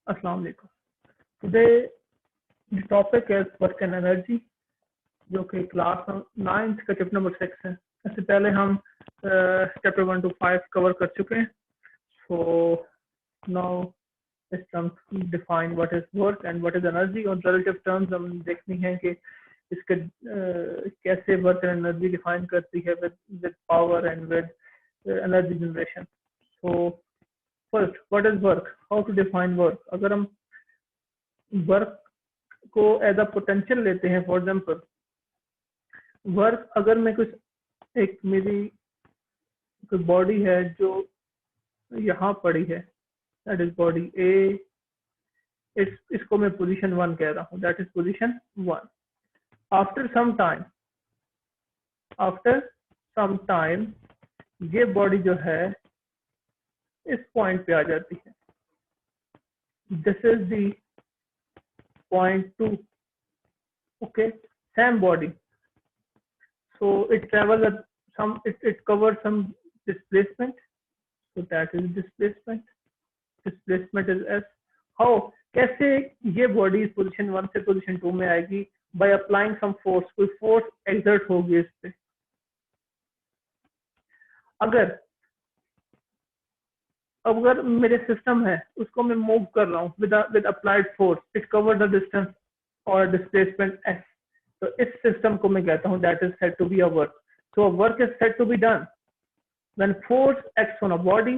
Assalamu alaikum. Today the topic is work and energy, जो कि class 9th का chapter number 6 है। इससे पहले हम चैप्टर 1 to 5 कवर कर चुके हैं। So now it's time to define what is work and what is energy, और relative terms हम देखनी है कि इसके कैसे वर्क एंड एनर्जी डिफाइन करती है with power and with energy generation. So first, what is work? How to define work? अगर हम वर्क को एज अ पोटेंशियल लेते हैं, फॉर एग्जाम्पल वर्क, अगर मैं कुछ एक मेरी कोई बॉडी है जो यहाँ पड़ी है, दैट इज बॉडी ए, इसको मैं पोजीशन 1 कह रहा हूँ, that is position 1। After some time ये बॉडी जो है इस पॉइंट पे आ जाती है। This is the point 2, okay, same body, so it travels at some, it covers some displacement, so that is displacement is s। how, कैसे ये बॉडी पोजीशन 1 से पोजीशन 2 में आएगी? by applying some force, कोई फोर्स एक्सर्ट होगी इस पे। अगर मेरे सिस्टम है उसको मैं मूव कर रहा हूँ with applied force, it cover the distance और डिस्प्लेसमेंट एस, तो इस सिस्टम को मैं कहता हूँ that is said to be a work. So work is said to be done when force acts on a body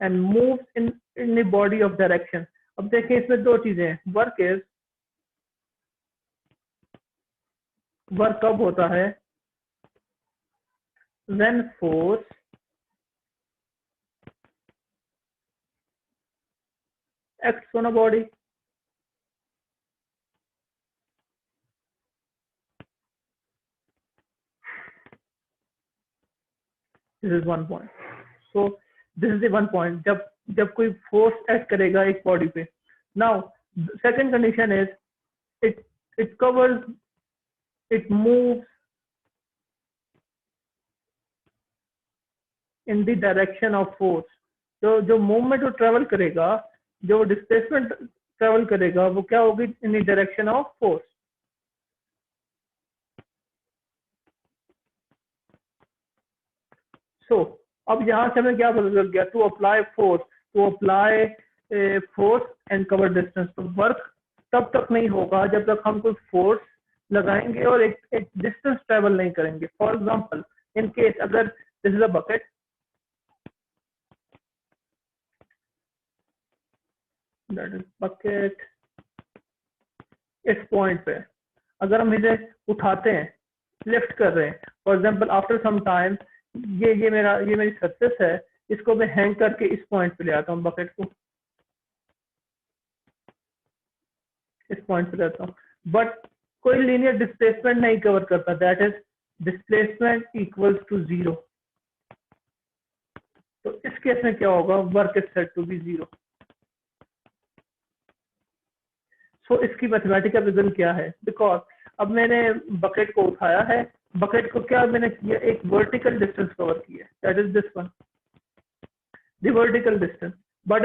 and moves in the body of direction. अब देखिए इसमें दो चीजें हैं। वर्क कब होता है? When force acts on a body, this is one point, so this is the one point जब कोई फोर्स एक्ट करेगा एक बॉडी पे। Now second condition is it covers, it moves in the direction of force. जो movement वो travel करेगा, जो displacement travel करेगा, वो क्या होगी? In the direction of force. So अब यहां से हमें क्या पता चल गया? To apply force and cover distance. तो वर्क तब तक नहीं होगा जब तक हम कोई फोर्स लगाएंगे और एक डिस्टेंस ट्रेवल नहीं करेंगे। फॉर एग्जांपल, इन केस अगर this is a bucket, that is bucket, इस पॉइंट पे अगर हम इसे उठाते हैं, लिफ्ट कर रहे हैं, for example after some time ये मेरी सरफेस है, इसको मैं हैंग करके इस पॉइंट पे ले आता हूँ, बकेट को इस पॉइंट पे लेता हूँ, बट कोई लीनियर डिस्प्लेसमेंट नहीं कवर करता, that is displacement equals to 0। तो इस केस में क्या होगा? Work is said to be 0। So इसकी मैथमेटिकल रीजन क्या है? बिकॉज अब मैंने बकेट को उठाया है, बकेट को क्या मैंने किया? एक वर्टिकल डिस्टेंस कवर किया, that is this one, the vertical distance. But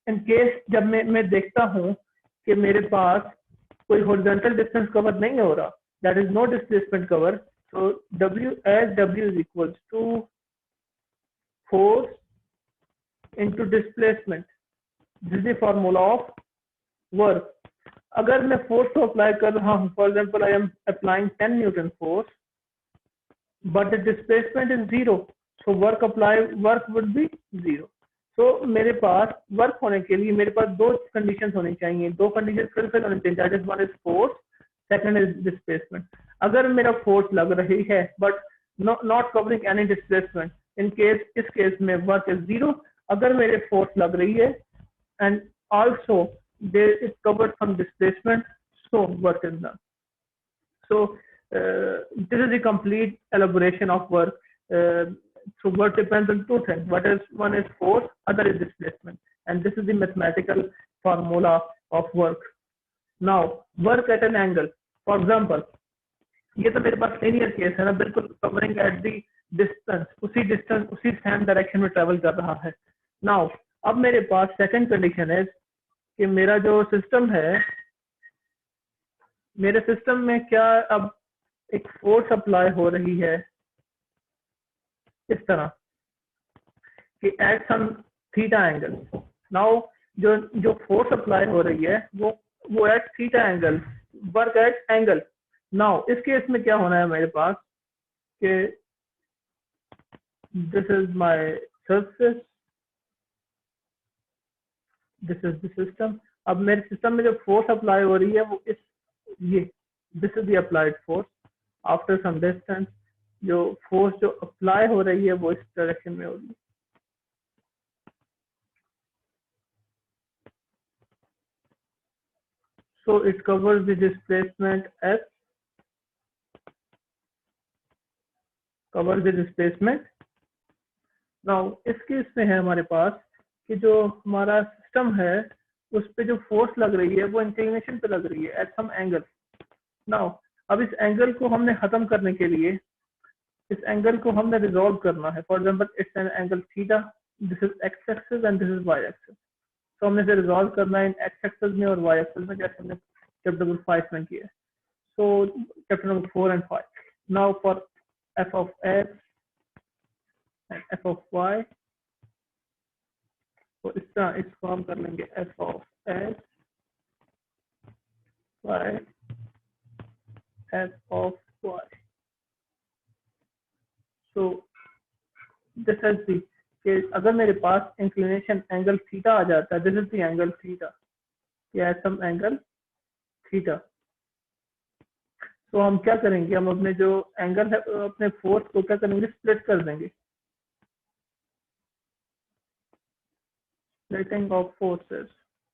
in case जब मैं देखता हूं कि मेरे पास कोई हॉरिजॉन्टल डिस्टेंस कवर नहीं हो रहा, that is no displacement cover, so W is equals to force into displacement. This is the formula of work. अगर मैं फोर्स को अप्लाई कर रहा हूँ, for example I am applying 10 Newton force but the displacement is 0, so work would be 0। सो मेरे पास work होने के लिए मेरे पास दो कंडीशंस होनी चाहिए, दो कंडीशन फुलफिल होनी चाहिए, that is one is force, second is displacement. अगर मेरा फोर्स लग रही है but not covering any displacement, इस केस में वर्क इज 0। अगर मेरे फोर्स लग रही है and also there is covered some displacement, so work is done. So this is the complete elaboration of work. So work depends on two things, one is force, other is displacement, and this is the mathematical formula of work. Now work at an angle, for example ये तो मेरे पास linear case है ना, बिल्कुल covering at the distance, उसी same direction में travel कर रहा है। Now अब मेरे पास सेकंड कंडीशन है कि मेरा जो सिस्टम है, मेरे सिस्टम में क्या अब एक फोर्स अप्लाई हो रही है इस तरह कि at some theta angle. Now जो फोर्स अप्लाई हो रही है वो at theta angle, work at angle. Now इस केस में क्या होना है मेरे पास कि this is my surface, this is the system. अब मेरे सिस्टम में जो फोर्स अप्लाई हो रही है वो ये this is the applied force after some distance. जो फोर्स जो अप्लाई हो रही है वो इस डायरेक्शन में होगी। So it covers the displacement S, covers the displacement. Now इस केस में है हमारे पास कि जो हमारा सिस्टम है उस पे जो फोर्स लग रही है वो इंक्लिनेशन पे लग रही है एट सम एंगल। नाउ अब इस एंगल को हमने खत्म करने के लिए इस एंगल को हमने रिजॉल्व करना है। For example it's an angle theta, this is x axis and this is y axis. तो हमने इसे रिजॉल्व करना है इन एक्स एक्सिस में और वाई एक्सिस में, जैसे हमने चैप्टर नंबर 5 में किया है। So chapter number 4 and 5. Now for f of x and f of y, तो इसका इसको हम कर लेंगे f of x y f of y. So this is the कि अगर मेरे पास इंक्लिनेशन एंगल थीटा आ जाता है, this is the angle theta या सम एंगल थीटा, तो हम क्या करेंगे, हम अपने जो एंगल है अपने फोर्स को क्या करेंगे, स्प्लिट कर देंगे। Splitting of forces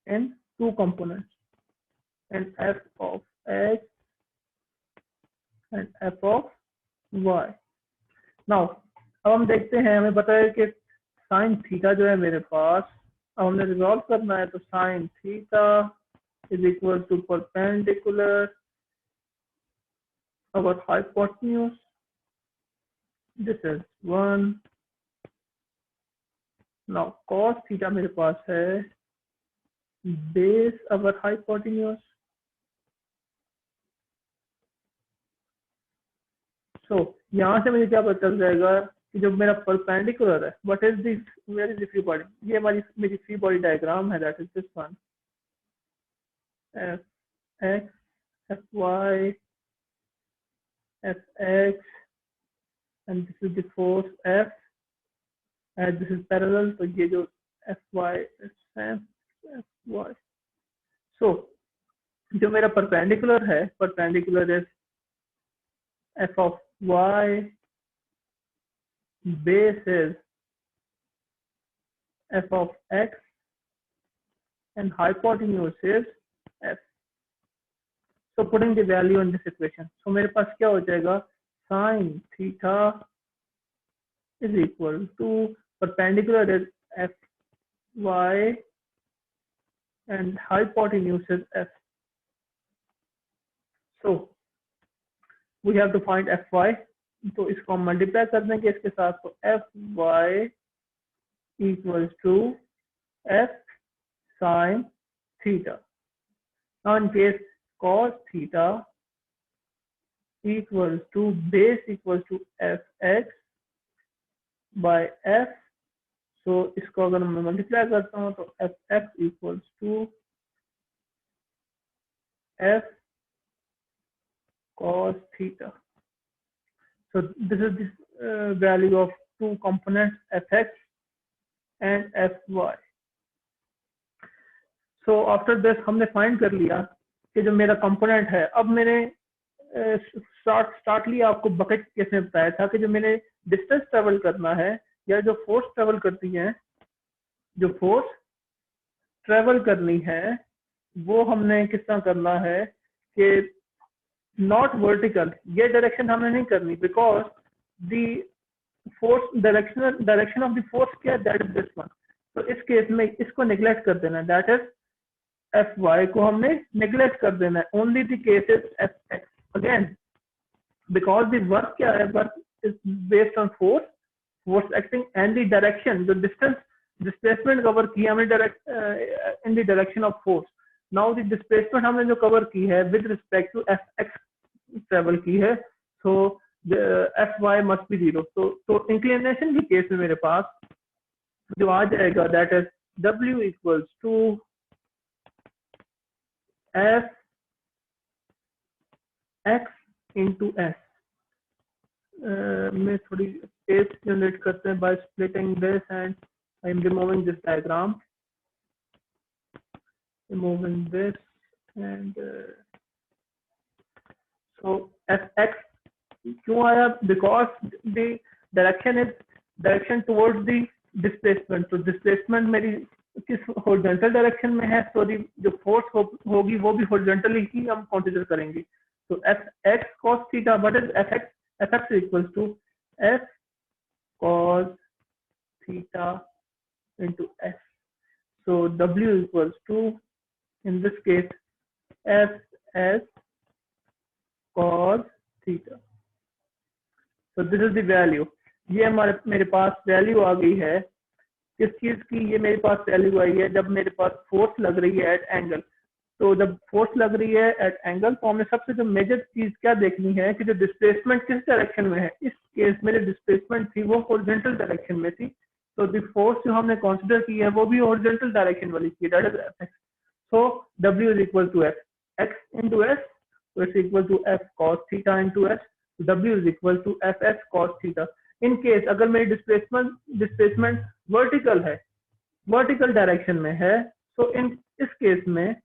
in two components, and f of x and f of y. Now अब हम देखते हैं, हमें पता है कि साइन थीटा जो है मेरे पास, अब हमने रिजॉल्व करना है। तो sine theta is equal to perpendicular over hypotenuse, this is 1। Now cos theta मेरे पास है बेस अवर हाइपोटेन्यूज। सो यहाँ से मुझे क्या पता चल जाएगा कि जो मेरा परपेंडिकुलर है, what is this, where is the free body. ये मेरी फ्री बॉडी डायग्राम है, that is this one, f x f y f x and this is the force f and this is parallel. तो ये जो f y f y, so जो मेरा perpendicular है, perpendicular is f of y, base is f of x and hypotenuse is f. So putting the value in this equation, so मेरे पास क्या हो जाएगा, sin theta is equal to perpendicular is f y and hypotenuse is f. So we have to find f y. तो इसको हम multiply कर देंगे इसके साथ, तो F Y equals to F sine theta. Now in case cos theta equals to base equals to F X by F. So इसको अगर मैं मल्टीप्लाई करता हूँ तो F X equals to F cos theta. So this is the value of two components fx and fy. So after this हमने find कर लिया कि जो मेरा कंपोनेंट है, अब मैंने स्टार्ट लिया, आपको बकेट केस में बताया था कि जो मैंने डिस्टेंस ट्रेवल करना है या जो फोर्स ट्रेवल करती है, जो फोर्स ट्रेवल करनी है वो हमने किस तरह करना है कि नॉट वर्टिकल, ये डायरेक्शन हमने नहीं करनी, because the force direction of the force क्या है, दैट इज दिस वन। तो इस केस में इसको नेग्लेक्ट कर देना है, दैट इज एफ वाई को हमने नेग्लेक्ट कर देना है, only the case is F X again, because the work क्या है, work is based on force acting and the direction, जो डिस्टेंस डिस्प्लेसमेंट कवर की हमने in the direction of force. Now the displacement हमने जो कवर की है with respect to F X travel की है, so F Y must be zero. तो इंक्लिनेशन के केस में मेरे पास जो आ जाएगा that is W equals to F x into s. मैं थोड़ी स्पेस जनरेट करते हैं by splitting this and I am removing this diagram, removing this and so fx क्यों आया, because the direction is direction towards the displacement। तो displacement मेरी किस horizontal direction में है, so जो force होगी वो भी horizontally ही हम consider करेंगे। तो fx cos theta, what is fx equals to f cos theta into s। so w equals to in this case f s cos theta। so this is the value। ये मेरे पास value आ गई है किस चीज की, ये मेरे पास वैल्यू आई है जब मेरे पास फोर्स लग रही है एट एंगल। तो जब फोर्स लग रही है एट एंगल तो हमें सबसे जो मेजर चीज क्या देखनी है कि जो डिस्प्लेसमेंट किस डायरेक्शन में है। इस केस में जो डिस्प्लेसमेंट थी वो हॉरिजॉन्टल डायरेक्शन में थी, तो द फोर्स जो हमने कंसीडर की है वो भी हॉरिजॉन्टल डायरेक्शन वाली थी, that is F x. So W is equal to x into s, so it's equal to f cos theta into s। W is equal to fs cos theta। In case अगर मेरी displacement vertical है, vertical direction में है, तो इस case में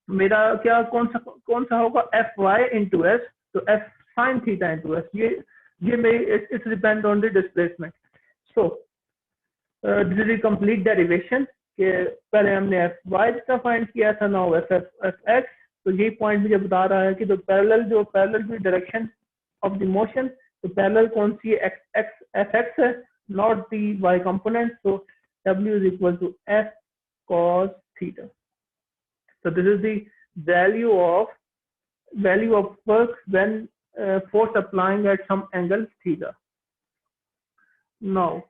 मेरा क्या कौन सा होगा, एफ वाई इंटू एस, तो F sine theta into S. ये मेरी it's depend on the displacement. So this is the complete derivation कि पहले हमने एफ वाई का फाइंड किया था, नाउ एफ एक्स। तो यही पॉइंट मुझे बता रहा है कि जो पैरेलल की डायरेक्शन ऑफ द मोशन, तो पैरेलल कौन सी है, एफ एक्स है, not the y component. So W is equal to f cos theta। so this is the value of work when force applying at some angle theta। now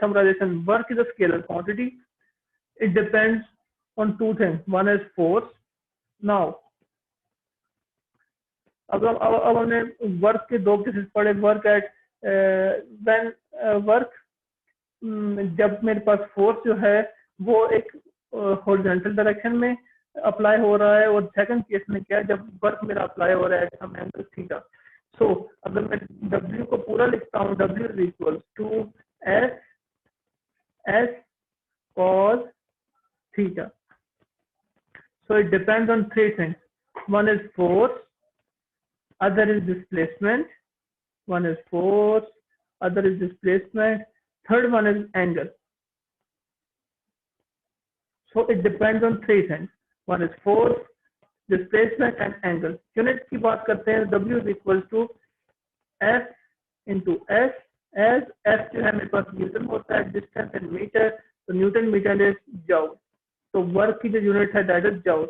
summarization, work is a scalar quantity, it depends on two things, one is force। now अब हमने work के दो cases पढ़े, work at when work जब मेरे पास force जो है वो एक हॉरिजॉन्टल डायरेक्शन में अप्लाई हो रहा है, और सेकंड केस में क्या है जब वर्क मेरा अप्लाई हो रहा है सम एंगल थीटा। सो अगर मैं W को पूरा लिखता हूँ, W is equal to s cos theta। so it depends on three things, one is force, other is displacement, one is force, other is displacement, third one is angle। so it depends on three things, one is force, displacement and angle। Unit की बात करते हैं, W is equal to F into S, as F जो है मेरे पास Newton होता है, distance in metre, तो न्यूटन मीटर इज जूल। तो वर्क की जो यूनिट है दैट इज जूल।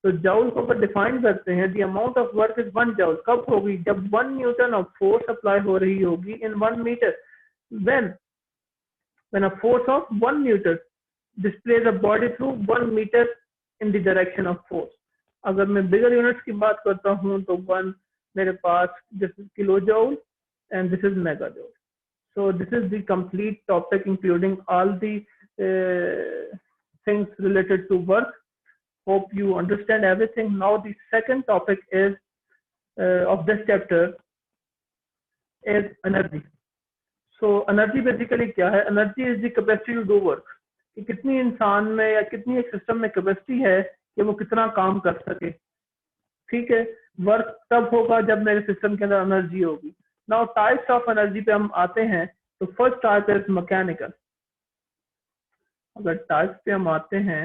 तो जूल को अगर डिफाइन करते हैं, the amount of work is 1 joule. कब होगी, जब 1 न्यूटन ऑफ फोर्स अप्लाई हो रही होगी इन 1 metre. when a force of 1 Newton displays a body through 1 meter in the direction of force। अगर मैं बिगर यूनिट्स की बात करता हूँ तो 1 मेरे पास this is kilo joule and this is mega joule। so this is the complete topic including all the things related to work। hope you understand everything। now the second topic is of this chapter is energy। so energy basically क्या है, energy is the capacity to do work। कि कितनी इंसान में या कितनी एक system में कैपेसिटी है कि वो कितना काम कर सके। ठीक है, वर्क तब होगा जब मेरे सिस्टम के अंदर एनर्जी होगी। नाउ टाइप्स ऑफ एनर्जी पे हम आते हैं, तो फर्स्ट टाइप इज मैकेनिकल। अगर टाइप्स पे हम आते हैं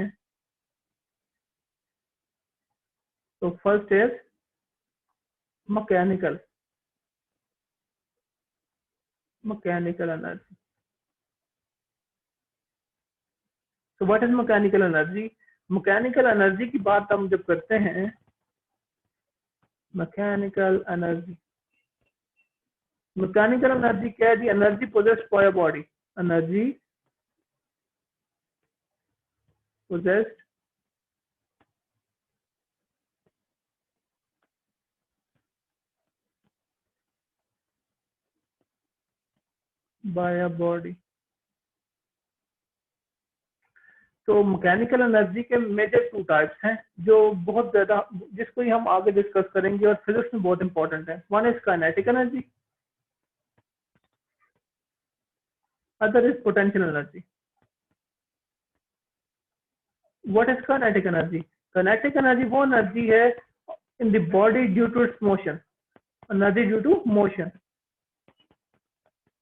तो फर्स्ट इज मैकेनिकल एनर्जी। तो what is mechanical energy? Mechanical energy की बात हम जब करते हैं, मैकेनिकल एनर्जी क्या है? दी energy possessed by a body. energy possessed by a body। तो मैकेनिकल एनर्जी के मेजर टू टाइप्स हैं जो बहुत ज्यादा, जिसको ही हम आगे डिस्कस करेंगे और फिजिक्स में बहुत इंपॉर्टेंट है। One is kinetic energy, other is potential energy. What is kinetic energy? Kinetic energy वो एनर्जी है in the body due to its motion, energy due to motion.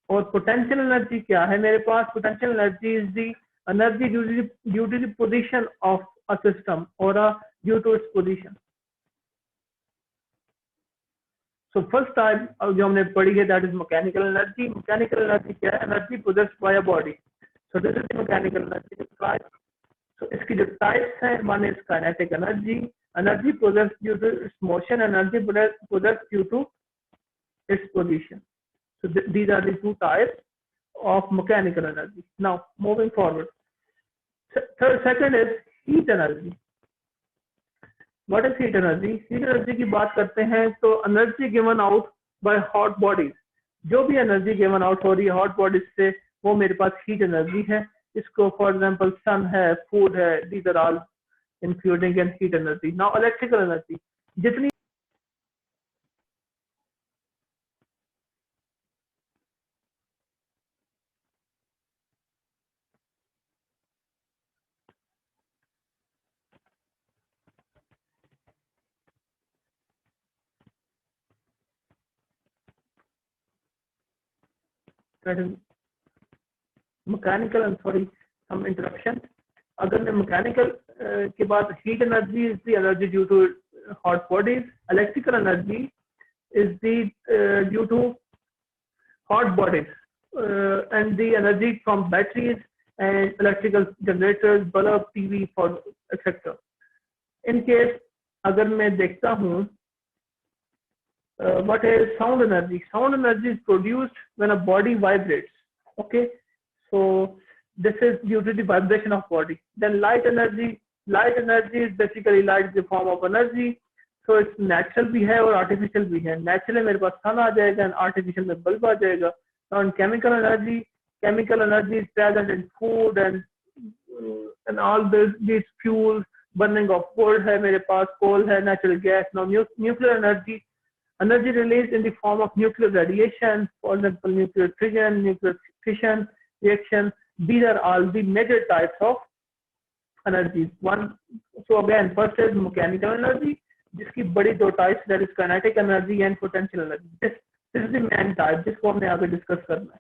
और पोटेंशियल एनर्जी क्या है मेरे पास? Potential energy is the energy due to the position of a system और due to its position. So first type जो हमने पढ़ी है that is mechanical energy. Mechanical energy क्या है? Energy possessed by a body. So this is mechanical energy. So इसकी जो types हैं, one is kinetic energy, energy possessed due to its motion, energy possessed due to its position. So these are the two types of mechanical energy. Now moving forward, second is heat energy. What is heat energy? Heat energy की बात करते हैं तो energy given out by hot bodies, जो भी energy given out हो रही है hot bodies से, वो मेरे पास heat energy है। इसको for example sun है, food है, these are all including in heat energy. Now electrical energy, जितनी मैकेनिकल सॉरी सम इंटरप्शन। अगर मैं मैकेनिकल के बाद heat energy is the energy due to hot bodies, electrical energy is the due to hot bodies and the energy from batteries and electrical generators, bulb, TV for etcetera. In case अगर मैं देखता हूँ what is sound energy? Sound energy is produced when a body vibrates. Okay, so this is due to the vibration of body. Then light energy is basically light is the form of energy, so it's natural भी है और artificial भी है। natural मेरे पास sun आ जाएगा and artificial में bulb आ जाएगा। Now in chemical energy is present in food and all these fuels, burning of wood है मेरे पास, coal है, natural gas। Now nuclear energy released in the form of nuclear radiation, for example, nuclear fission reaction. These are all the major types of energies. So again, first is mechanical energy, जिसकी बड़ी दो types, that is kinetic energy and potential energy. This is the main type जिसको हमने आगे discuss करना है।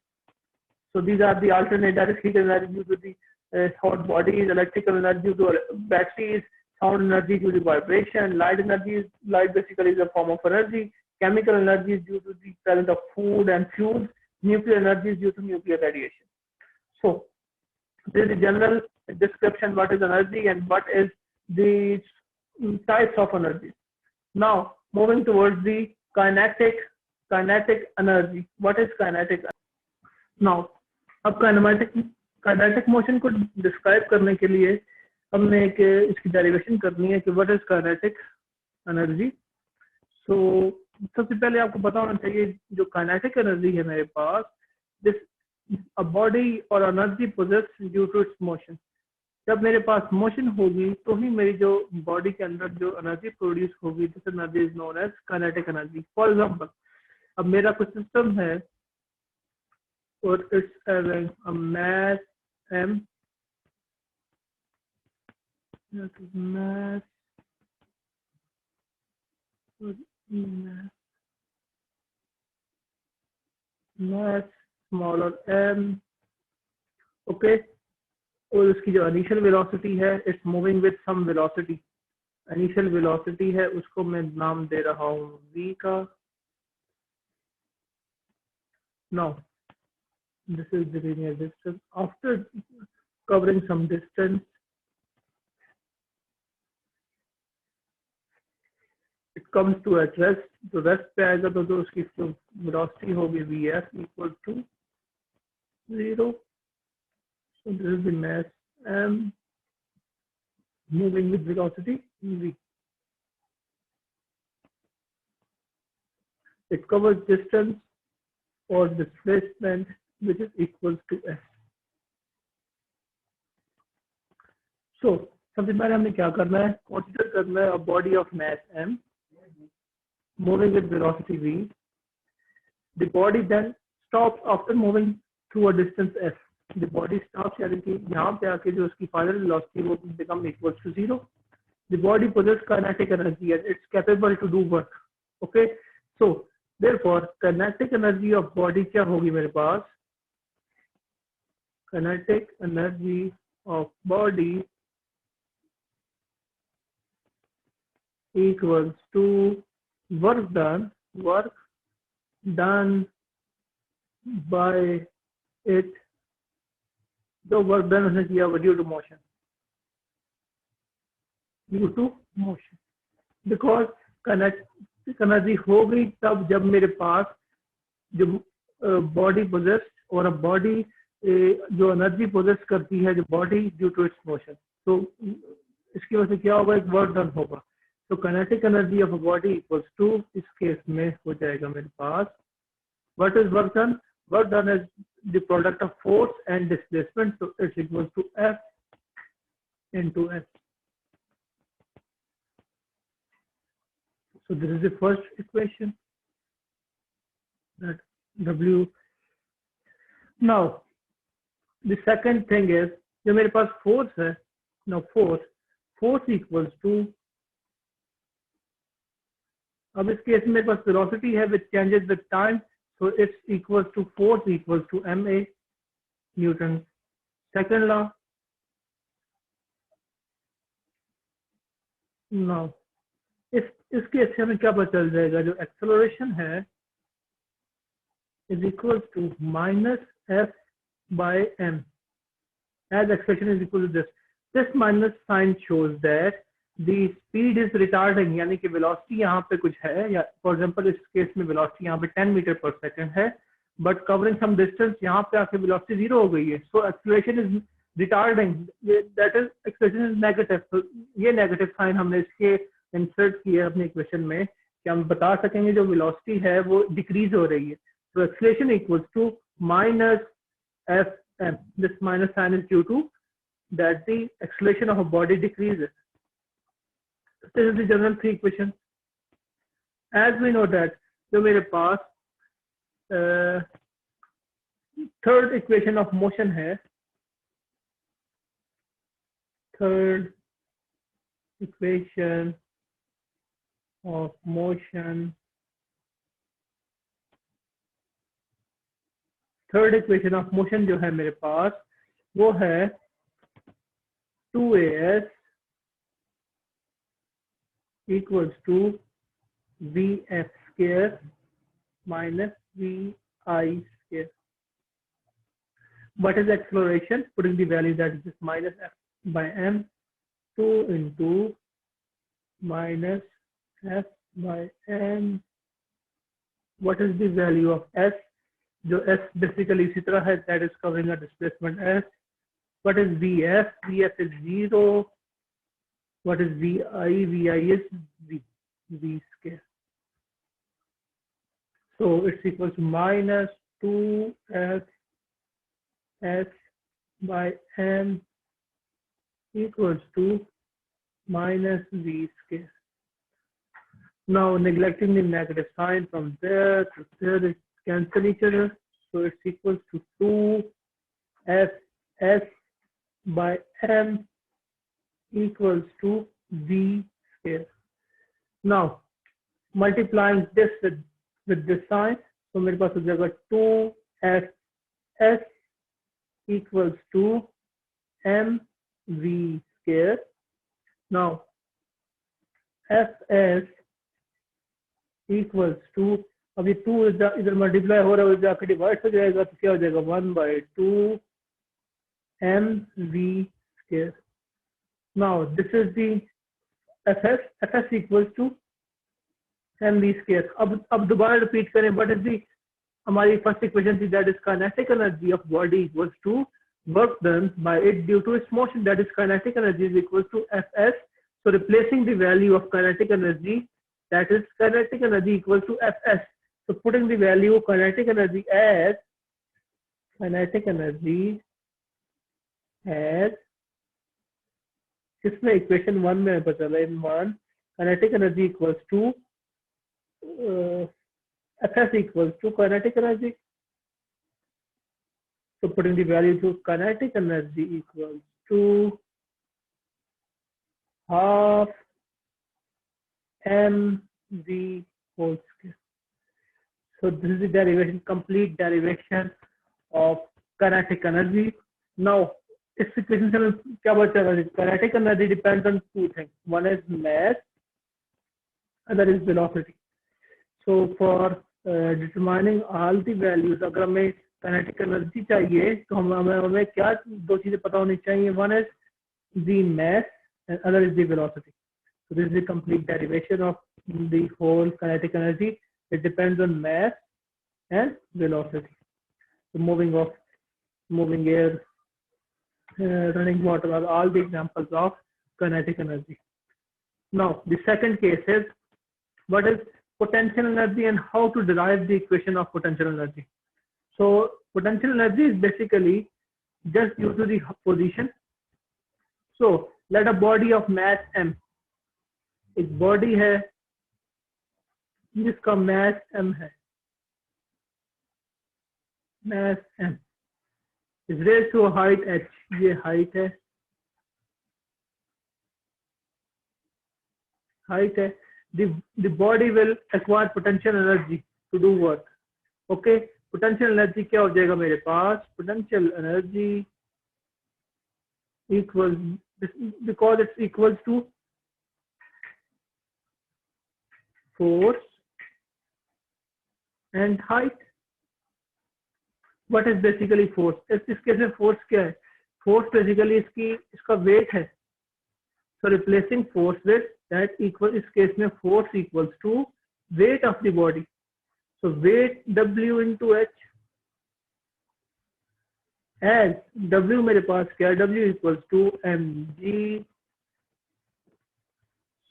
So these are the alternate, that is heat energy due to the hot bodies, electrical energy due to batteries, sound energy due to vibration, light basically is a form of energy. Chemical energy is due to the presence of food and fuels. Nuclear energy is due to nuclear radiation. So this is the general description what is energy and what is the types of energy. Now moving towards the kinetic energy. What is kinetic? Now अब kinetic motion को describe करने के लिए हमने एक इसकी derivation करनी है कि what is kinetic energy. So सबसे पहले आपको पता होना चाहिए जो काइनेटिक एनर्जी है मेरे पास, दिस अ बॉडी और energy possessed due to its motion. जब मेरे पास मोशन होगी तो ही मेरी जो बॉडी के अंदर जो एनर्जी प्रोड्यूस होगी, this energy is known as kinetic energy. For example, अब मेरा कुछ सिस्टम है और it's having a mass m, mass smaller m, okay. और उसकी जो इनिशियल वेलोसिटी है, it's moving with some velocity. Initial velocity है, उसको मैं नाम दे रहा हूँ v का। Now this is the linear distance. After covering some distance, it comes to at rest. तो रेस्ट पे आएगा तो उसकी वेलोसिटी होगी vf equal to 0। So this is the mass m moving with velocity v. It covers distance or displacement which is equal to s. So सबसे पहले हमें क्या करना है, consider करना है a body of mass m moving with velocity v. The body then stops after moving through a distance s. The body stops, यानी कि यहाँ पे आके जो उसकी final velocity वो become equals to 0. The body possesses kinetic energy and it's capable to do work. Okay, so therefore kinetic energy of body क्या होगी मेरे पास? Kinetic energy of body equals to work done by it, जो work done उसने किया due to motion, because kinetic energy हो गई तब जब मेरे पास जो बॉडी पोजेस और अ बॉडी जो एनर्जी पोजेस करती है जो body due to its motion, तो इसकी वजह से क्या होगा, एक वर्क डन होगा. तो kinetic energy of a body equals to, इस केस में हो जाएगा मेरे पास what is work done. Work done is the product of force and displacement, so it's equal to F into S. So this is the first equation, that W. Now the second thing is जो मेरे पास force है, now force equals to, अब इस case में मेरे पास velocity है which changes with time. So it's equals to force equals to ma, Newton's second law. Now इस case से हमें क्या पता चल जाएगा, जो एक्सेलरेशन है is equals to minus f by m, as acceleration is equal to this. This minus sign shows that the speed is retarding, यानी कि velocity यहाँ पे कुछ है, या for example इस केस में velocity यहाँ पे 10 मीटर पर सेकंड है, but covering some distance यहाँ पे आके velocity 0 हो गई है. So acceleration is retarding, that is acceleration is negative. तो ये negative sign हमने इसके insert किया अपने equation में कि हम बता सकेंगे जो velocity है वो decrease हो रही है. So acceleration equals to minus fm. This minus sign is due to that the acceleration of a body decreases. This is the general three equation. As we know that जो मेरे पास third equation of motion है, third equation of motion, third equation of motion जो है मेरे पास वो है 2as equals to vf square minus vi square. What is acceleration? Putting the value that is just minus f by m, 2 into minus f by m. What is the value of s? जो s basically इसी तरह है, that is covering a displacement s. What is vf? Vf is 0. What is vi? Vi is v square. So it's equal to minus 2f s by m equals to minus v square. Now neglecting the negative sign from there to there, it cancel each other. So it's equals to 2f s by m equals to v square. Now multiplying this with this sign, so मेरे पास हो जाएगा 2f s equals to mv square. Now fs equals to, अब ये 2 इधर multiply हो रहा है, जाके डिवाइड हो जाएगा, तो क्या हो जाएगा 1/2 mv square. Now this is the fs equals to mv square. अब दोबारा रिपीट करें, what is the हमारी फर्स्ट इक्वेशन थी, that is kinetic energy of body equals to work done by it due to its motion, that is kinetic energy, is equal to Fs. So replacing the value of kinetic energy, that is kinetic energy equal to Fs. So putting the value of kinetic energy as इसमें equation 1 में पता चला इन 1 kinetic energy equals to Fs equals to kinetic energy. So putting the value to kinetic energy equals to half mv whole square. So this is the derivation, complete derivation of kinetic energy. Now, इस equation से हमें क्या बचा है? Kinetic energy depends on two things. One is mass, other is velocity. So for determining all the values, अगर हमें kinetic energy चाहिए तो हमें क्या दो चीजें पता होनी चाहिए? One is the mass and other is the velocity. So this is the complete derivation of the whole kinetic energy. It depends on mass and velocity. So moving air, running water are all the examples of kinetic energy. Now the second case is what is potential energy and how to derive the equation of potential energy. So potential energy is basically just due to the position. So let a body of mass m, एक body है जिसका mass m है, mass m is raised to a height h, ये height है, the body will acquire potential energy to do work. Okay, potential energy क्या हो जाएगा मेरे पास? Potential energy equals, because it's equals to force and height. What is basically force? इस case में force क्या है? Force basically इसका weight है. So replacing force with that equal, इस केस में force equals to weight of the body. So weight W into H, as W मेरे पास क्या है? W equals to mg.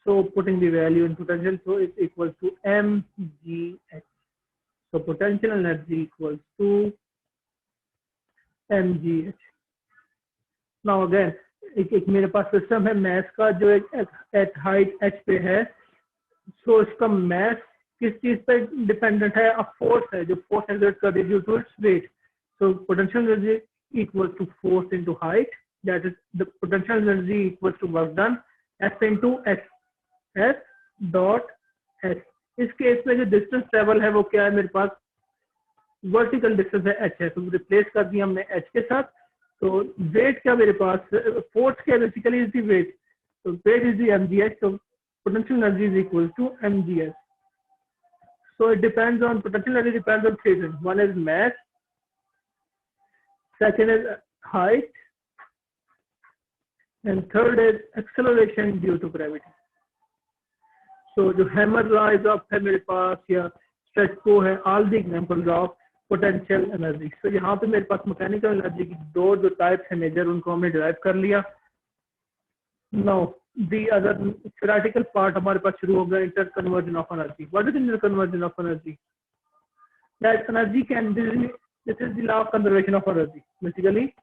So putting the value in potential, so it's equals to mgh. So potential energy equals to mgh. Now again, एक मेरे पास system है mess का जो एक eight height h पे है. सो इसका मैस किस चीज पे डिपेंडेंट है? अब फोर्स है जो फोर्स एक्सर्ट कर रही है due to its weight. So potential energy equal to force into height, that is the potential energy equal to work done s into s dot s. इस केस में जो डिस्टेंस ट्रेवल है वो क्या है मेरे पास? वर्टिकल डिस्टेंस है h है, तो रिप्लेस कर दिया हमने h के साथ. तो वेट क्या मेरे पास? फोर्स क्या बेसिकली इज द वेट, तो वेट इज द mgh. तो potential energy is equal to mgh. So it depends on, potential energy depends on three things. One is mass, second is height, and third is acceleration due to gravity. So जो hammer rise up है मेरे पास या stretch को है, all the examples of potential energy. So यहाँ पे मेरे पास mechanical energy की दो जो types है major, उनको हमने derive कर लिया. Now the other theoretical part हमारे पास शुरू होगा, interconversion of energy. What is interconversion of energy? That energy can, this is the law of conservation of energy. Basically,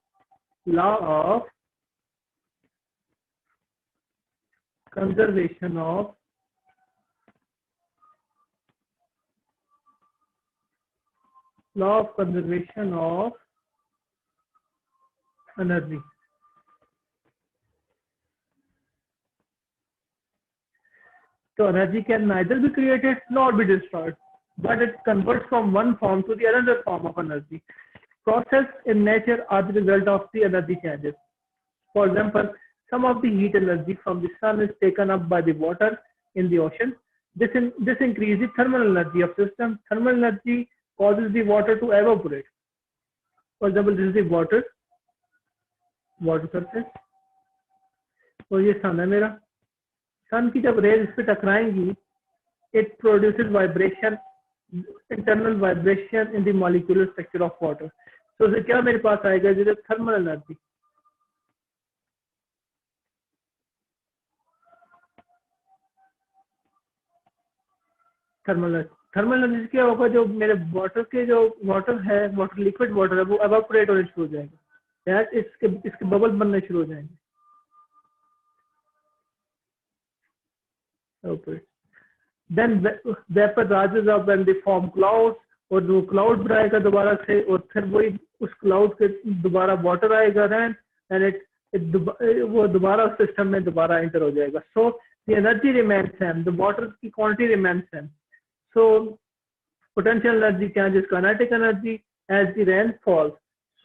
law of conservation of energy. So energy can neither be created nor be destroyed, but it converts from one form to the another form of energy. Process in nature are the result of the energy changes. For example, some of the heat energy from the sun is taken up by the water in the ocean. This increases the thermal energy of system. Thermal energy causes the water to evaporate. For example, this is the water surface. तो ये सन है मेरा. सन की जब raise इस पे टकराएंगी, it produces vibration, internal vibration in the molecular structure of water. तो उसे क्या मेरे पास आएगा, जैसे थर्मल एनर्जी। थर्मल एनर्जी क्या होगा, जो मेरे वाटर के जो वाटर है, वाटर लिक्विड वाटर है, वो एवापोरेट होने शुरू हो जाएगा, यार इसके बबल बनने शुरू हो जाएंगे। Then vapour rises up and they form clouds, और वो क्लाउड बनाएगा दोबारा से, और फिर वही उस क्लाउड के दोबारा वाटर आएगा, देन एंड वो दोबारा सिस्टम में दोबारा एंटर हो जाएगा। So the energy remains same, the water की quantity remains same. So potential energy changes kinetic energy as the rain falls.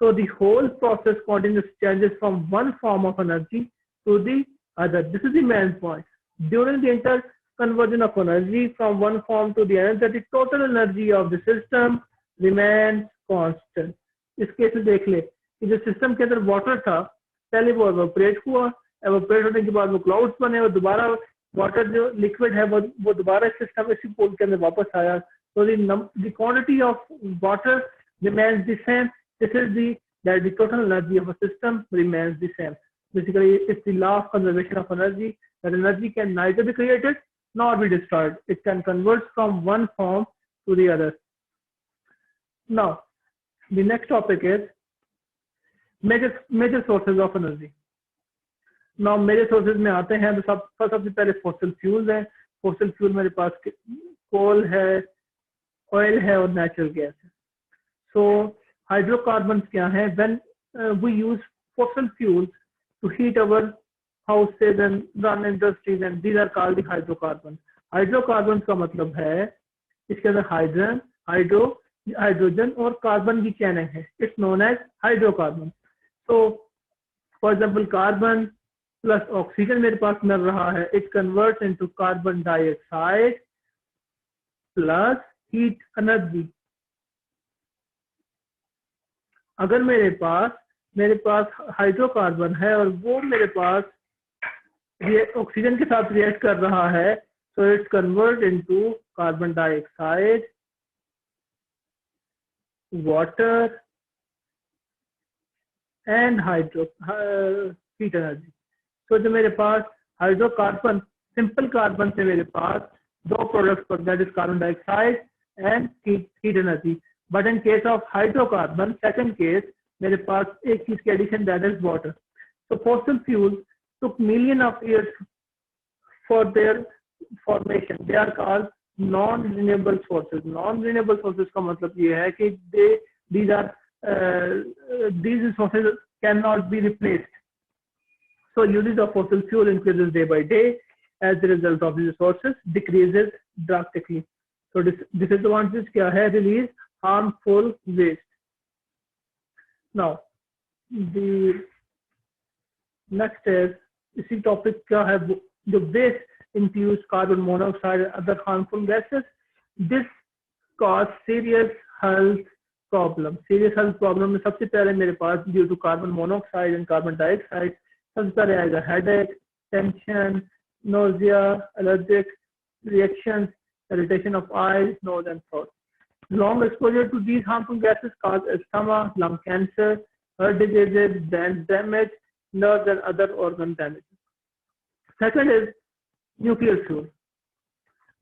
So the whole process continuously changes from one form of energy to the other. This is the main point. During the interconversion of energy from one form to the other, the total energy of the system remains constant. इस case में देख ले कि जो system के अंदर water था, पहले वो एवोपरेट हुआ, एवोपरेट होने के बाद वो क्लाउड्स बने, और दोबारा वाटर जो लिक्विड है वो दोबारा सिस्टम इसी पोल के अंदर वापस आया। So the quantity of water remains the same. This is that the total energy of a system remains the same. Basically, it's the law of conservation of energy. That energy can neither be created nor be destroyed. It can convert from one form to the other. Now, the next topic is major sources of energy. Now, major sources में आते हैं तो सबसे पहले fossil fuels है। fossil fuel मेरे पास कोल है, oil है और नेचुरल गैस है। सो हाइड्रोकार्बन क्या है, when we use fossil fuels to heat our houses and run industries, and these are called hydrocarbon. Hydrocarbon का मतलब है इसके अंदर हाइड्रोजन और कार्बन की चैनें हैं, it's known as hydrocarbon. So for example carbon plus oxygen मेरे पास मिल रहा है, it converts into carbon dioxide plus heat energy. अगर मेरे पास हाइड्रोकार्बन है और वो मेरे पास ऑक्सीजन के साथ रिएक्ट कर रहा है, so it convert into carbon dioxide, water and heat energy. So जो मेरे पास हाइड्रोकार्बन, सिंपल कार्बन से मेरे पास दो प्रोडक्ट्स पर, that is carbon dioxide and heat energy. But in case of hydrocarbon, second case, मेरे पास एक चीज की addition, that is water. So fossil fuels took million of years for their formation. They are called non-renewable sources. Non-renewable sources का मतलब ये है कि these sources cannot be replaced. So usage of fossil fuel increases day by day. As a result of these sources decreases drastically. So disadvantages क्या है? Release harmful waste. Now the next is, इसी topic क्या है, जो waste induce carbon monoxide and other harmful gases. This cause serious health problem. Serious health problem में सबसे पहले मेरे पास due to carbon monoxide and carbon dioxide सबसे पहले आएगा headache, tension, nausea, allergic reactions, irritation of eyes, nose and throat. Long exposure to these harmful gases cause asthma, lung cancer, heart diseases, brain damage, nerves and other organ damage. Second is nuclear fuel.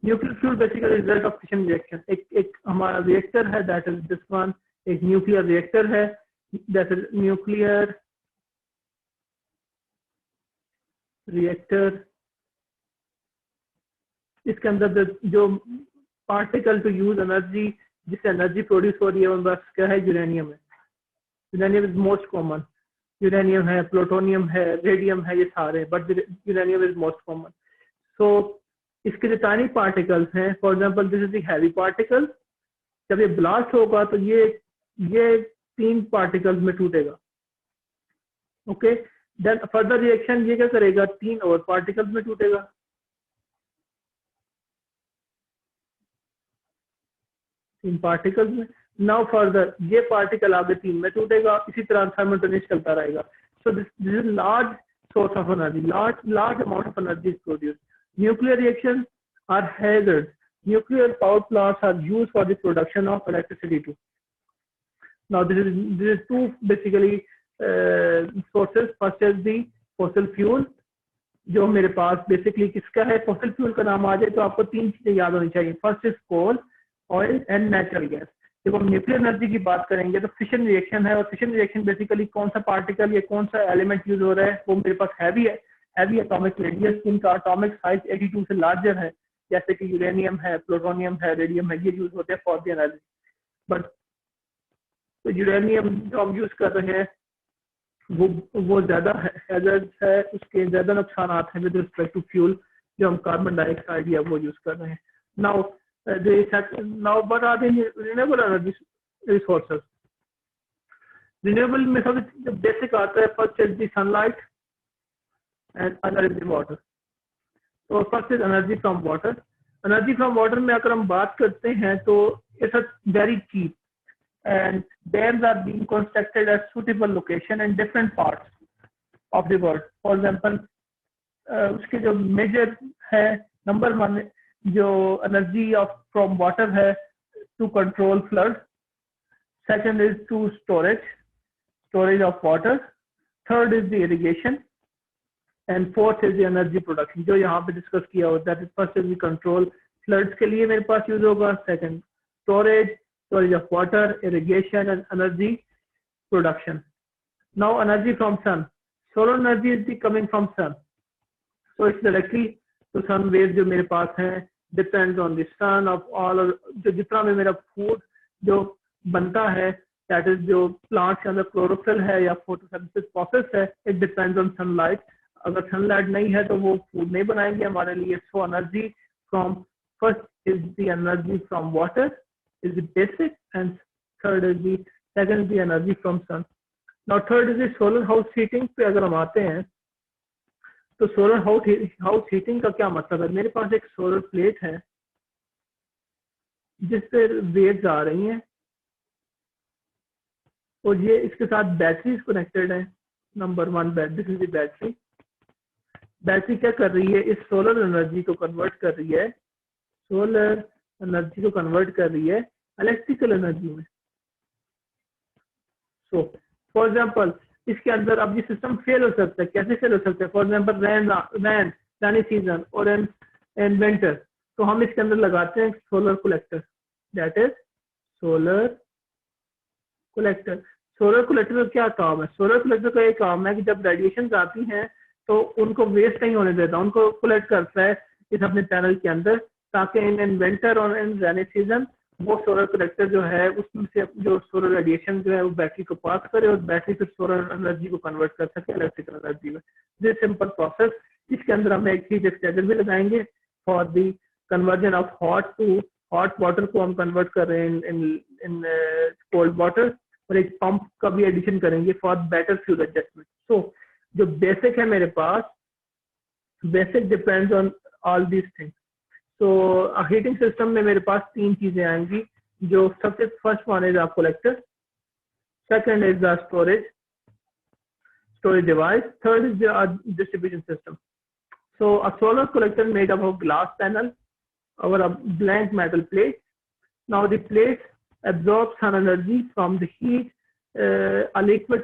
Nuclear fuel basically is result of fission reaction. एक हमारा reactor है, that is this one, एक nuclear reactor है, that is nuclear reactor. इसके अंदर जो particle to use energy, जिससे energy produce हो रही है, वो बस क्या है, यूरेनियम है. Uranium is most common. Uranium है, प्लूटोनियम है, रेडियम है, ये सारे, but uranium is most common. So इसके जो टाइनी पार्टिकल्स हैं, for example this is the heavy particle, जब ये ब्लास्ट होगा तो ये 3 पार्टिकल्स में टूटेगा. ओके, देन फर्दर रिएक्शन ये क्या करेगा, 3 और पार्टिकल्स में टूटेगा. इन पार्टिकल्स में. नाउ फर्दर ये पार्टिकल आगे 3 में टूटेगा, इसी तरह साइमल्टेनियस चलता रहेगा. So this is large source of energy, large amount of energy is produced. Nuclear reactions are hazards. Nuclear power plants are used for the production of electricity too. Now this is two basically sources. First is the fossil fuel, जो मेरे पास basically किसका है, fossil fuel का नाम आ जाए तो आपको तीन चीजें याद होनी चाहिए. First is coal, oil and natural gas. जब हम न्यूक्लियर एनर्जी की बात करेंगे तो फिशन रिएक्शन है, और फिशन रिएक्शन बेसिकली कौन सा पार्टिकल या कौन सा एलिमेंट यूज हो रहा है, वो मेरे पास हैवी है, हैवी एटॉमिक रेडियस, जिनका एटॉमिक साइज 82 से लार्जर है, जैसे कि यूरेनियम है, प्लूटोनियम है, रेडियम है, ये यूज होते हैं फॉर द एनर्जी. बट तो यूरेनियम जो हम यूज कर रहे हैं वो ज्यादा हैजर्ड है, उसके ज्यादा नुकसान हैं विद रिस्पेक्ट टू फ्यूल जो हम कार्बन डाइऑक्साइड या वो यूज कर रहे हैं. Now what are the renewable energy resources. Renewable में सबसे बेसिक आता है, first is the sunlight and other is the water. तो first is energy from water. Energy from water में अगर हम बात करते हैं तो it's very cheap and dams are being constructed at suitable location in different parts of the world. For example, उसके जो मेजर है, नंबर वन जो एनर्जी ऑफ फ्रॉम वाटर है to control flood. Second is to storage of water. Third is the irrigation and fourth is the energy production, जो यहाँ पे discuss किया होता है. First is the control, floods के लिए मेरे पास यूज होगा. Second storage of water, irrigation and energy production. Now energy from sun. Solar energy is coming from sun. So it's directly to sun waves जो मेरे पास हैं, depends on the sun of all, जो जितना भी मेरा food जो बनता है, that is जो plants के अंदर chlorophyll है या photosynthesis process है, it depends on sunlight. अगर sunlight नहीं है तो वो food नहीं बनाएंगे हमारे लिए. So energy from, first is the energy from water is the basic, and third is the second is the energy from sun. Now third is the solar house heating. पे अगर हम आते हैं तो सोलर हाउस हीटिंग का क्या मतलब है. मेरे पास एक सोलर प्लेट है जिस पर वेव्स आ रही हैं और ये इसके साथ बैटरीज कनेक्टेड है. Number one, this is the battery. Battery क्या कर रही है, इस सोलर एनर्जी को कन्वर्ट कर रही है, सोलर एनर्जी को कन्वर्ट कर रही है इलेक्ट्रिकल एनर्जी में. सो फॉर एग्जांपल इसके अंदर अब ये सिस्टम फेल हो सकता है. कैसे फेल हो सकता है, फॉर एग्जांपल रेनी सीजन और इन विंटर, तो हम इसके अंदर लगाते हैं solar collector, that is solar collector. Solar collector का क्या काम है, सोलर कलेक्टर का ये काम है कि जब रेडिएशन आती हैं तो उनको वेस्ट नहीं होने देता, उनको कलेक्ट करता है इस अपने पैनल के अंदर, ताकि इन विंटर और इन रेनी सीजन वो सोलर कलेक्टर जो है उसमें से जो सोलर रेडिएशन जो है वो बैटरी को पास करे और बैटरी फिर सोलर एनर्जी को कन्वर्ट कर सके इलेक्ट्रिकल एनर्जी में. This simple process. इसके अंदर हम एक हीट एक्सचेंजर भी लगाएंगे for the conversion of hot water को हम कन्वर्ट कर रहे हैं इन कोल्ड वाटर, और एक पंप का भी एडिशन करेंगे for better fuel adjustment. So जो बेसिक है मेरे पास, basic depends on all these things. तो हीटिंग सिस्टम में मेरे पास तीन चीजें आएंगी, जो सबसे first one is a collector, second is the storage device, third is the distribution system. So a solar collector made up of glass panel और a blank metal plate. Now the plate absorbs sun energy from the heat, a liquid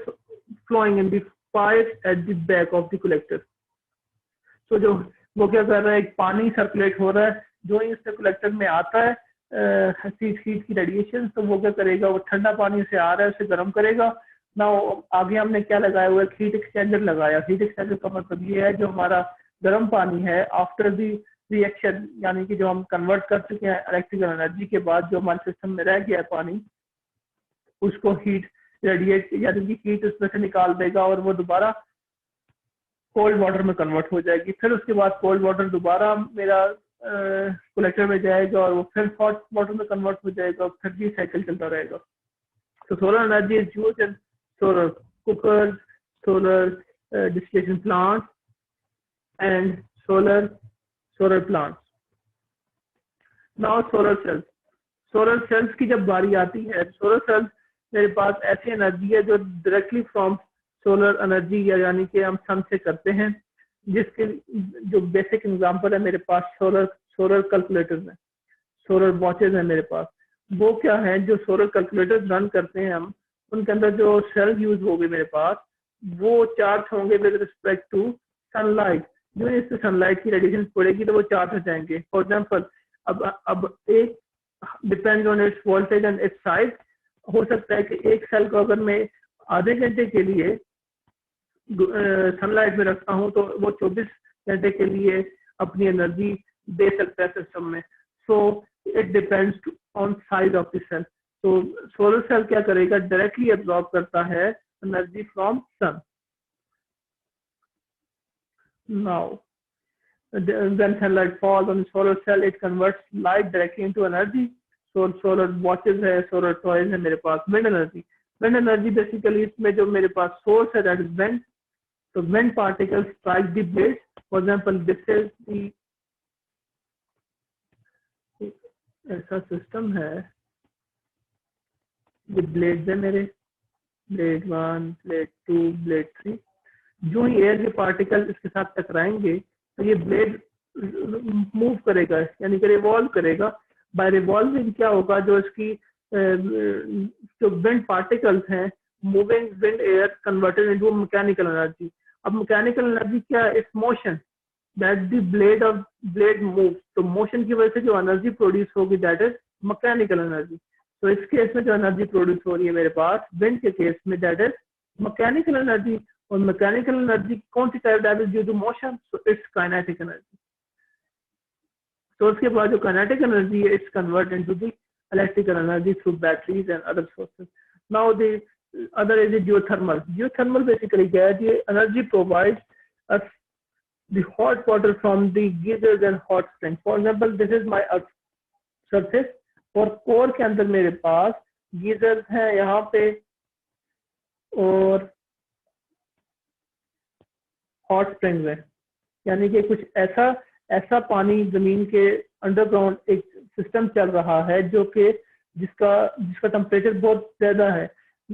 flowing in the pipe at the back of the collector. So जो वो क्या कर रहा है, एक पानी circulate हो रहा है, जो इस कलेक्टर में आता है हीट की रेडिएशन, तो वो क्या करेगा, वो ठंडा पानी से आ रहा है उसे गर्म करेगा. ना आगे हमने क्या लगाया हुआ है, हीट एक्सचेंजर लगाया. हीट एक्सचेंजर का मतलब ये है जो हमारा गर्म पानी है आफ्टर दी रिएक्शन, यानी कि जो हम कन्वर्ट कर चुके हैं इलेक्ट्रिकल एनर्जी के बाद, जो हमारे सिस्टम में रह गया है पानी, उसको हीट रेडिएट यानी कि हीट उसमें से निकाल देगा और वो दोबारा कोल्ड वाटर में कन्वर्ट हो जाएगी. फिर उसके बाद कोल्ड वाटर दोबारा मेरा कलेक्टर में जाएगा और वो फिर हॉट वाटर में कन्वर्ट हो जाएगा, फिर भी साइकिल चलता रहेगा. तो solar energy is used in solar cookers, solar distillation plants and solar plants. Now solar cells की जब बारी आती है, सोलर सेल्स मेरे पास ऐसी एनर्जी है जो डायरेक्टली फ्रॉम सोलर एनर्जी यानी कि हम सन से करते हैं, जिसके जो बेसिक एग्जांपल है मेरे पास सोलर कैलकुलेटर्स हैं, सोलर वॉचेस हैं मेरे पास. वो क्या है, जो सोलर कैलकुलेटर्स रन करते हैं हम, उनके अंदर जो सेल यूज होगी मेरे पास वो चार्ज होंगे विद रिस्पेक्ट टू सनलाइट। जो इससे सनलाइट की रेडिएशन पड़ेगी तो वो चार्ज हो जाएंगे। फॉर एग्जाम्पल अब एक depend on it's voltage and it's size, हो सकता है कि एक सेल को अगर मैं आधे घंटे के लिए सनलाइट में रखता हूँ तो वो 24 घंटे के लिए अपनी एनर्जी दे सकता है सिस्टम में। So it depends on size of the cell. तो सोलर सेल क्या करेगा, डायरेक्टली एब्जॉर्ब करता है energy from sun. Now when sunlight falls on the solar cell, it converts light directly into energy. So solar watches है, solar toys है मेरे पास। wind energy, wind energy basically इसमें जो मेरे पास source है that is wind, so wind particles strike the blades. For example, this is the ऐसा system है, ये ब्लेड्स है मेरे, ब्लेड 1, ब्लेड 2, ब्लेड 3। जो ही एयर के पार्टिकल इसके साथ टकराएंगे तो ये ब्लेड मूव करेगा, यानी कि रिवॉल्व करेगा। बाय रिवॉल्विंग क्या होगा, जो इसकी जो विंड पार्टिकल्स हैं, moving wind air converted into mechanical energy. अब मैकेनिकल एनर्जी क्या है, it's motion that the blade move. तो मोशन की वजह से जो एनर्जी प्रोड्यूस होगी दैट इज मैकेनिकल एनर्जी। तो इस केस में जो एनर्जी प्रोड्यूस हो रही है मेरे पास विंड के केस में दैट इज मैकेनिकल एनर्जी। और मैकेनिकल एनर्जी कौन सी type, that is due to motion, so it's kinetic energy. तो उसके बाद जो काइनेटिक एनर्जी है it's convert into the electrical energy through batteries and other sources. Now the other is geothermal. Geothermal basically क्या है, ये energy provides us the hot water from the geysers and hot springs. For example, this is my earth surface और core के अंदर मेरे पास geysers हैं यहाँ पे और हॉट स्प्रिंग्स है, यानी कि कुछ ऐसा पानी जमीन के अंडरग्राउंड एक सिस्टम चल रहा है जो कि जिसका टेम्परेचर बहुत ज्यादा है।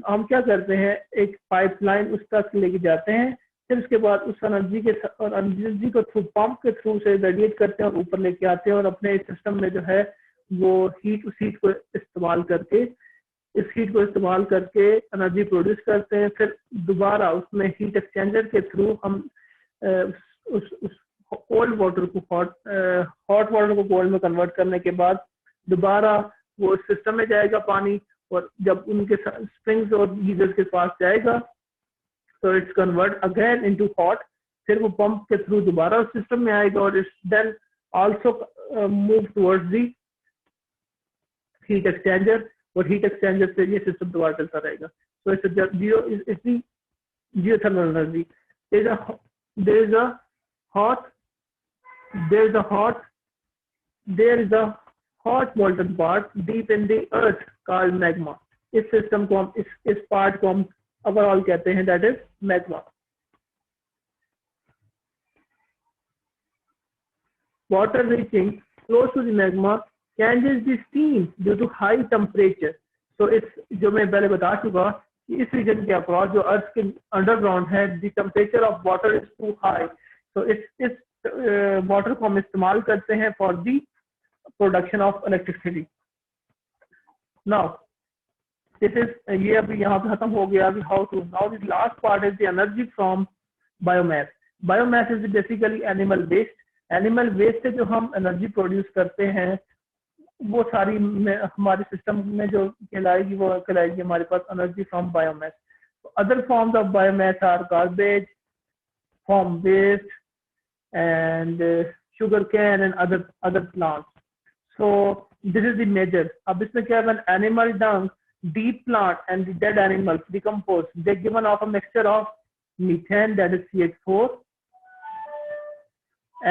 हम क्या करते हैं, एक पाइपलाइन उस तक लेके जाते हैं, फिर उसके बाद उस एनर्जी को थ्रू पंप के थ्रू से रेडिएट करते हैं और ऊपर लेके आते हैं और अपने सिस्टम में जो है वो उस हीट को इस्तेमाल करके एनर्जी प्रोड्यूस करते हैं। फिर दोबारा उसमें हीट एक्सचेंजर के थ्रू हम उस कोल्ड वाटर को हॉट वाटर को कोल्ड में कन्वर्ट करने के बाद दोबारा वो सिस्टम में जाएगा पानी, और जब उनके स्प्रिंग्स और गीजर्स के पास जाएगा तो it's convert again into hot, फिर वो पंप के थ्रू दोबारा उस सिस्टम में आएगा और it's then also move towards the heat exchanger, और हीट एक्सचेंजर से ये सिस्टम दोबारा चलता रहेगा। So it's the geothermal energy. there is a hot molten part deep in the earth called magma. इस सिस्टम को हम इस पार्ट को हम ओवरऑल कहते हैं that is magma. Water reaching close to the magma changes the steam due to high temperature. So इस जो मैं पहले बता चुका कि इस रीजन के अक्रॉस जो अर्थ के अंडरग्राउंड है, the temperature of water is too high. तो इस वाटर को हम इस्तेमाल करते हैं for the production of electricity. Now this is ये अभी यहाँ पे खत्म हो गया। अभी how to, now the last part is the energy from biomass. Biomass is basically animal waste. Animal waste से जो हम एनर्जी प्रोड्यूस करते हैं वो सारी हमारे सिस्टम में जो कहलाएगी वो कहलाएगी हमारे पास energy from biomass. Other forms of biomass are garbage, farm waste and sugar cane and other plants. So this is the major. अब इसमें क्या है, animal dung, deep plant and the dead animals decompose, they given off a mixture of methane that is CH4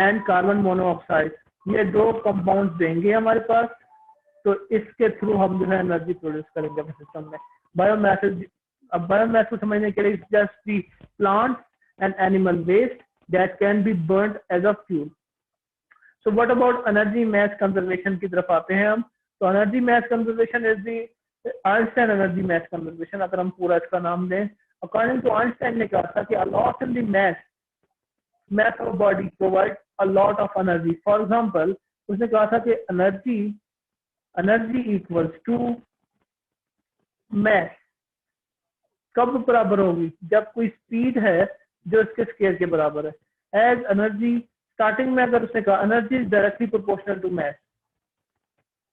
and carbon monoxide। ये दो compounds देंगे हमारे पास, तो इसके थ्रू हम जो है एनर्जी प्रोड्यूस करेंगे अपने सिस्टम में। बायोमास, अब बायोमास को समझने के लिए just the plants and animal waste that can be burned as a fuel. So what about energy mass conservation की तरफ आते हैं हम। तो energy mass conservation is the Einstein energy mass conservation, अगर हम पूरा इसका नाम दें। अकॉर्डिंग टू आइंस्टाइन ने कहा था कि a loss in the mass of body provides a lot of energy. For example, उसने कहा था कि energy equals to mass कब बराबर होगी? जब कोई स्पीड है जो इसके स्केयर के बराबर है। एज एनर्जी, स्टार्टिंग में अगर उसने कहा energy is directly proportional to mass.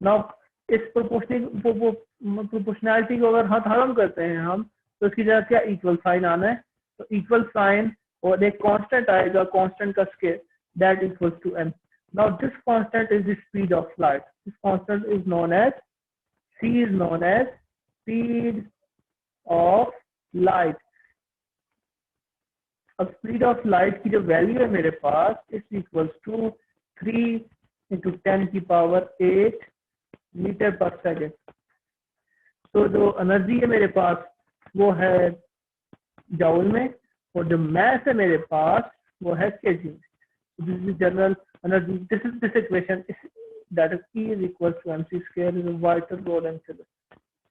Now इस प्रोपोर्शनैलिटी को अगर खत्म करते हैं हम, तो इसकी जगह क्या इक्वल साइन आना है, तो इक्वल साइन और एक कांस्टेंट आएगा, कांस्टेंट का square that equals to m. Now this constant is the speed of light. This constant is known as c, is known as speed of light. अब speed of light की जो value है मेरे पास is equals to 3 × 10⁸ metre पर second. तो जो energy है मेरे पास वो है जाउल में, और जो मैस है मेरे पास वो है केजी में। This is general energy, this is this equation that is E is equals to mc square is vital role and figure।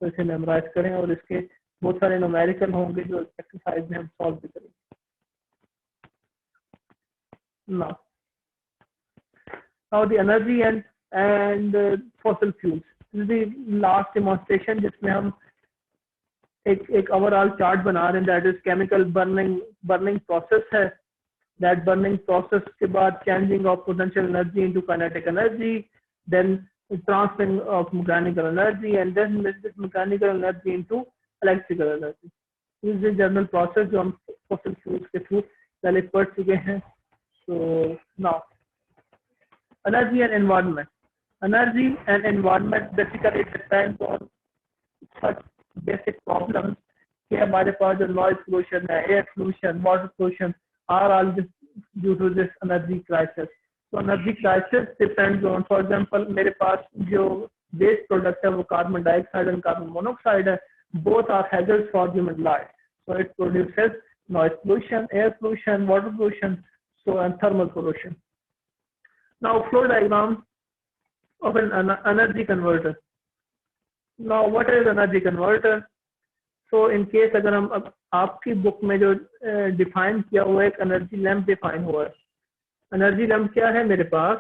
तो इसे मेमोराइज करें, और इसके बहुत सारे न्यूमेरिकल होंगे जो एक्सरसाइज में हम सॉल्व भी करेंगे। Now the energy and fossil fuels. This is the last demonstration जिसमें हम एक ओवरऑल चार्ट बना रहे हैं, that is chemical burning process है। दैट बर्निंग प्रोसेस के बाद changing of potential energy into kinetic energy, then transferring of mechanical energy, and then this mechanical energy into electrical energy. This is general process जो हम fossil fuels के through पहले पढ़ चुके हैं। So now, energy and environment. Energy and environment basically depends on such basic problems कि हमारे पास जो noise pollution है, air pollution, water pollution are all due to this energy crisis. So energy crisis depends on, for example, मेरे पास जो waste product है वो carbon dioxide and carbon monoxide है, both are hazards for human life. So it produces noise pollution, air pollution, water pollution, so and thermal pollution. Now flow diagram of an energy converter. Now what is energy converter? So in case अगर हम आपकी book में जो define किया हुआ है, एक energy lamp define हुआ है। एनर्जी लैम्प क्या है मेरे पास?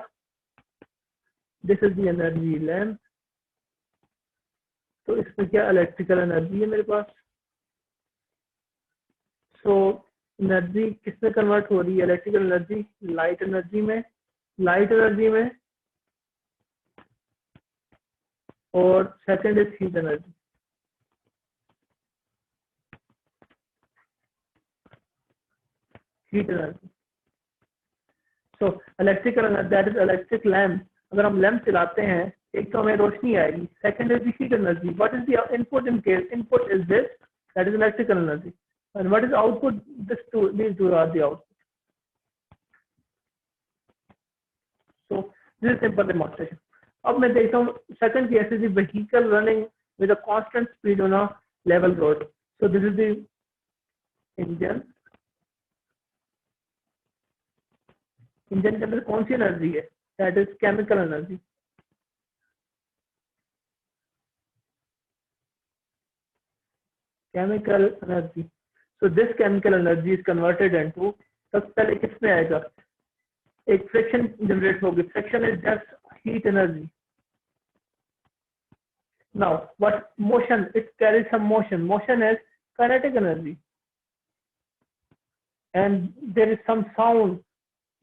This is the energy lamp. तो इसमें क्या इलेक्ट्रिकल एनर्जी है मेरे पास। सो एनर्जी किसमें कन्वर्ट हो रही है? इलेक्ट्रिकल एनर्जी लाइट एनर्जी में, और second is heat energy. So electrical energy that is electric lamp. अगर हम लैम्प चलाते हैं, एक तो हमें रोशनी आएगी, second is the heat energy. What is the input in case? Input is this, that is electrical energy, and what is output? These two are the output. So this is simple demonstration. अब मैं देखता हूँ second case is vehicle running with a constant speed on a level road. So this is the engine के अंदर कौन सी energy है? That is chemical energy. So this chemical energy is converted into, सबसे पहले किसमें आएगा? एक फ्रिक्शन जनरेट होगी। Friction is just heat energy. Now what motion? It carries some motion. Motion is kinetic energy, and there is some sound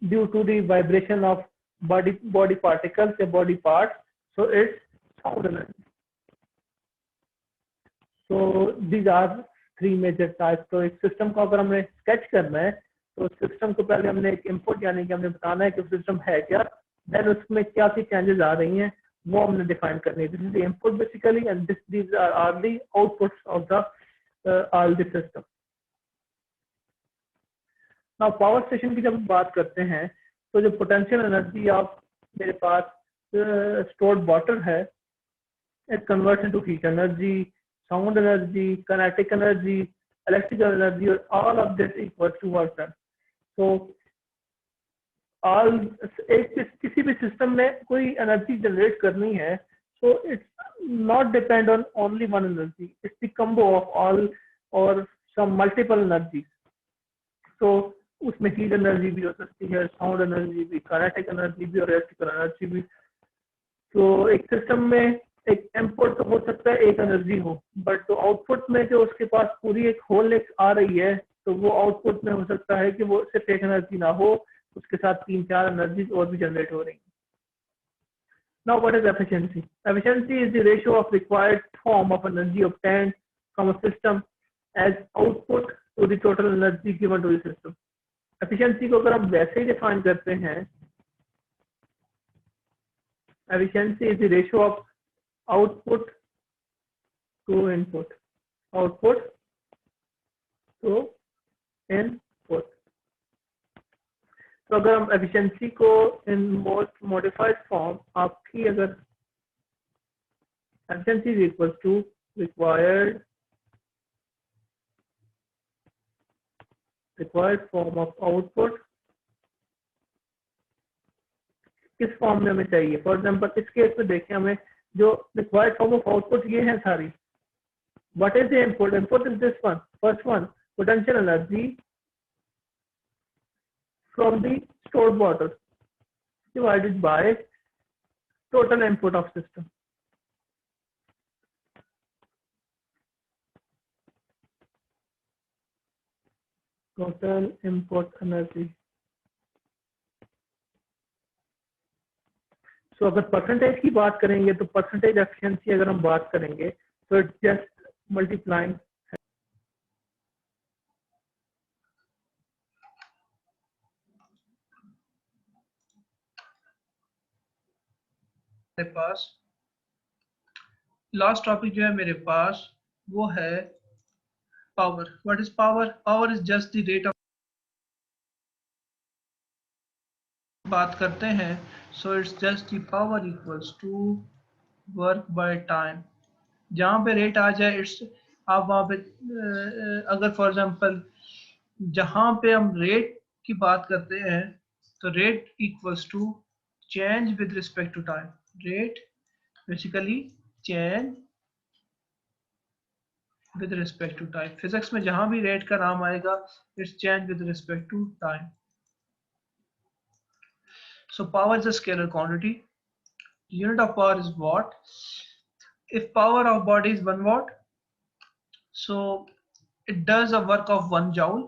due to the vibration of body particles or body parts. So it's sound energy. So these are three major types. तो एक system को अगर हमने sketch करना है, तो system को पहले हमने एक इनपुट यानी कि हमने बताना है कि सिस्टम है क्या, देन उसमें क्या सी चेंजेस आ रही हैं वो हमने डिफाइन करनी है। This is the input basically, and these are the outputs of the all the system. Now power station की जब बात करते हैं, तो जो पोटेंशियल एनर्जी ऑफ मेरे पास स्टोर्ड वाटर है, it converts into heat energy, sound energy, kinetic energy, electrical energy, or all of this equals to work done. So all किसी भी सिस्टम में कोई एनर्जी जनरेट करनी है, so it's not depend on only one energy, it's the combo of all or some multiple energies. So उसमें heat energy भी हो सकती है, साउंड एनर्जी भी, काइनेटिक एनर्जी भी और इलेक्ट्रिकल एनर्जी भी। तो एक सिस्टम में एक इनपुट तो हो सकता है एक एनर्जी हो, बट तो आउटपुट में जो उसके पास पूरी एक होल एक आ रही है, तो वो आउटपुट में हो सकता है कि वो सिर्फ एक एनर्जी ना हो, उसके साथ 3-4 एनर्जीज और भी जनरेट हो रही हैं. Now, what is efficiency? Efficiency is the ratio of required form of energy obtained from a system as output to the total energy given to the system. Efficiency को अगर हम वैसे ही define करते हैं, efficiency is the ratio of output to input. Output to input. तो अगर हम efficiency को in most modified form, आपकी अगर efficiency is equal to required form of output, किस फॉर्म में हमें चाहिए. फॉर एग्जांपल इस केस में देखें, हमें जो रिक्वायर्ड फॉर्म ऑफ आउटपुट ये है सारी. What is the input? Input is this one, first one, potential energy from the stored water divided by total input of system. Total input energy. तो अगर परसेंटेज की बात करेंगे तो परसेंटेज एफिशिएंसी अगर हम बात करेंगे तो इट्स जस्ट मल्टीप्लाइंग. मेरे पास लास्ट टॉपिक जो है मेरे पास वो है power. What is power? Power is just the rate of बात करते हैं. So it's just the power equals to work by time. जहाँ पे रेट आ जाए इट्स, आप वहाँ पे अगर फॉर एग्जांपल जहाँ पे हम रेट की बात करते हैं तो rate equals to change with respect to time. Rate basically change with respect to time. Physics में जहाँ भी रेट का नाम आएगा it's change with respect to time. So power is a scalar quantity. Unit of power is watt. If power of body is 1 watt, so it does a work of 1 joule.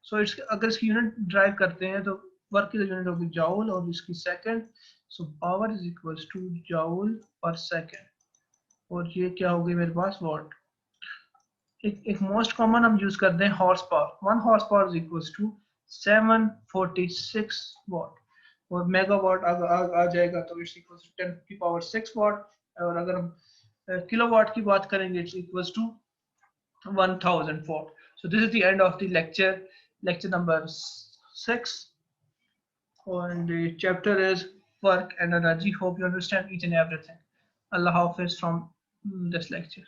So it's अगर इसकी unit drive करते हैं तो work की unit होगी joule और इसकी second. So power is equals to joule per second. और ये क्या होगी मेरे पास watt. एक मोस्ट कॉमन हम यूज करते हैं horse power. 1 horse power is equals to 746 watt. और मेगावाट आ जाएगा तो इट्स इक्वल्स टू 10 की पावर 6 वाट. और अगर हम किलोवाट की बात करेंगे it's equals to 1000 watt. So this is the end of the lecture number 6, and the chapter is work and energy. Hope you understand each and everything. Allah Hafiz from this lecture.